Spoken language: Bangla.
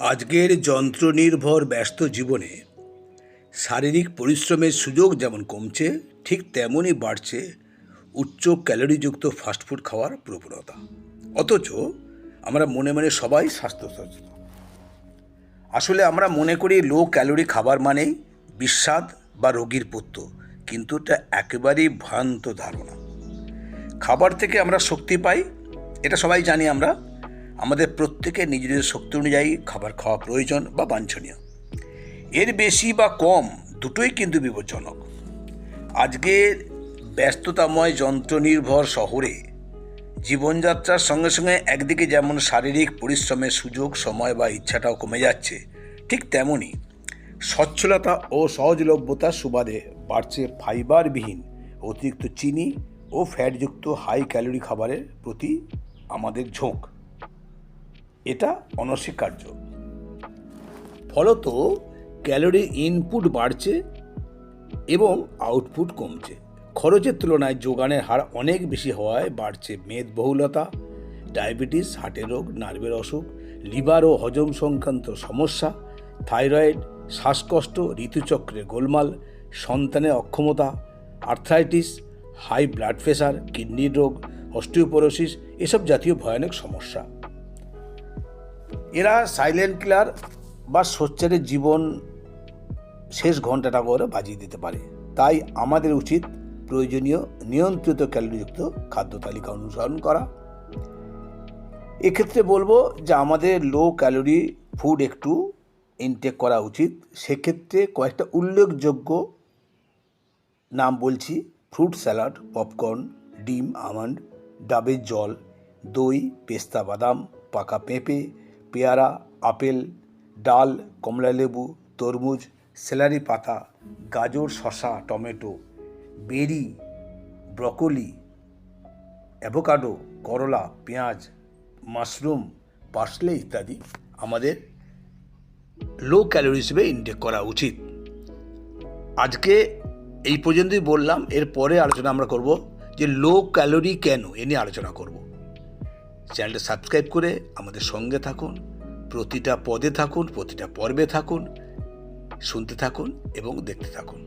আজকের যন্ত্রনির্ভর ব্যস্ত জীবনে শারীরিক পরিশ্রমের সুযোগ যেমন কমছে, ঠিক তেমনই বাড়ছে উচ্চ ক্যালোরিযুক্ত ফাস্টফুড খাওয়ার প্রবণতা। অথচ আমরা মনে মনে সবাই স্বাস্থ্য সচেতন। আসলে আমরা মনে করি লো ক্যালোরি খাবার মানেই বিস্বাদ বা রোগীর পুত্র, কিন্তু এটা একেবারেই ভ্রান্ত ধারণা। খাবার থেকে আমরা শক্তি পাই, এটা সবাই জানি। আমাদের প্রত্যেকের নিজেদের শক্তি অনুযায়ী খাবার খাওয়া প্রয়োজন বা বাঞ্ছনীয়। এর বেশি বা কম দুটোই কিন্তু বিপজ্জনক। আজকের ব্যস্ততাময় যন্ত্রনির্ভর শহরে জীবনযাত্রার সঙ্গে সঙ্গে একদিকে যেমন শারীরিক পরিশ্রমের সুযোগ, সময় বা ইচ্ছাটাও কমে যাচ্ছে, ঠিক তেমনই সচ্ছলতা ও সহজলভ্যতার সুবাদে বাড়ছে ফাইবারবিহীন, অতিরিক্ত চিনি ও ফ্যাটযুক্ত হাই ক্যালোরি খাবারের প্রতি আমাদের ঝোঁক। এটা অনস্বীকার্য। ফলত ক্যালোরি ইনপুট বাড়ছে এবং আউটপুট কমছে। খরচের তুলনায় যোগানের হার অনেক বেশি হওয়ায় বাড়ছে মেদবহুলতা, ডায়াবেটিস, হার্টের রোগ, নার্ভের অসুখ, লিভার ও হজম সংক্রান্ত সমস্যা, থাইরয়েড, শ্বাসকষ্ট, ঋতুচক্রের গোলমাল, সন্তানের অক্ষমতা, আর্থ্রাইটিস, হাই ব্লাড প্রেশার, কিডনির রোগ, অস্টিওপোরোসিস, এসব জাতীয় ভয়ানক সমস্যা। এরা সাইলেন্ট কিলার বা সোচ্চারের জীবন শেষ ঘন্টাটা করে বাজিয়ে দিতে পারে। তাই আমাদের উচিত প্রয়োজনীয় নিয়ন্ত্রিত ক্যালোরিযুক্ত খাদ্য তালিকা অনুসরণ করা। এক্ষেত্রে বলবো যে আমাদের লো ক্যালোরি ফুড একটু ইনটেক করা উচিত। সেক্ষেত্রে কয়েকটা উল্লেখযোগ্য নাম বলছি: ফ্রুট স্যালাড, পপকর্ন, ডিম, আমন্ড, ডাবের জল, দই, পেস্তা বাদাম, পাকা পেঁপে, পেয়ারা, আপেল, ডাল, কমলালেবু, তরমুজ, সেলারি পাতা, গাজর, শসা, টমেটো, বেরি, ব্রকোলি, অ্যাভোকাডো, করলা, পেঁয়াজ, মাশরুম, পার্সলে ইত্যাদি আমাদের লো ক্যালোরি হিসেবে ইনটেক করা উচিত। আজকে এই পর্যন্তই বললাম। এরপরে আলোচনা আমরা করব যে লো ক্যালোরি কেন, এ নিয়ে আলোচনা করব। চ্যানেলটা সাবস্ক্রাইব করে আমাদের সঙ্গে থাকুন, প্রতিটা পদে থাকুন, প্রতিটা পর্বে থাকুন, শুনতে থাকুন এবং দেখতে থাকুন।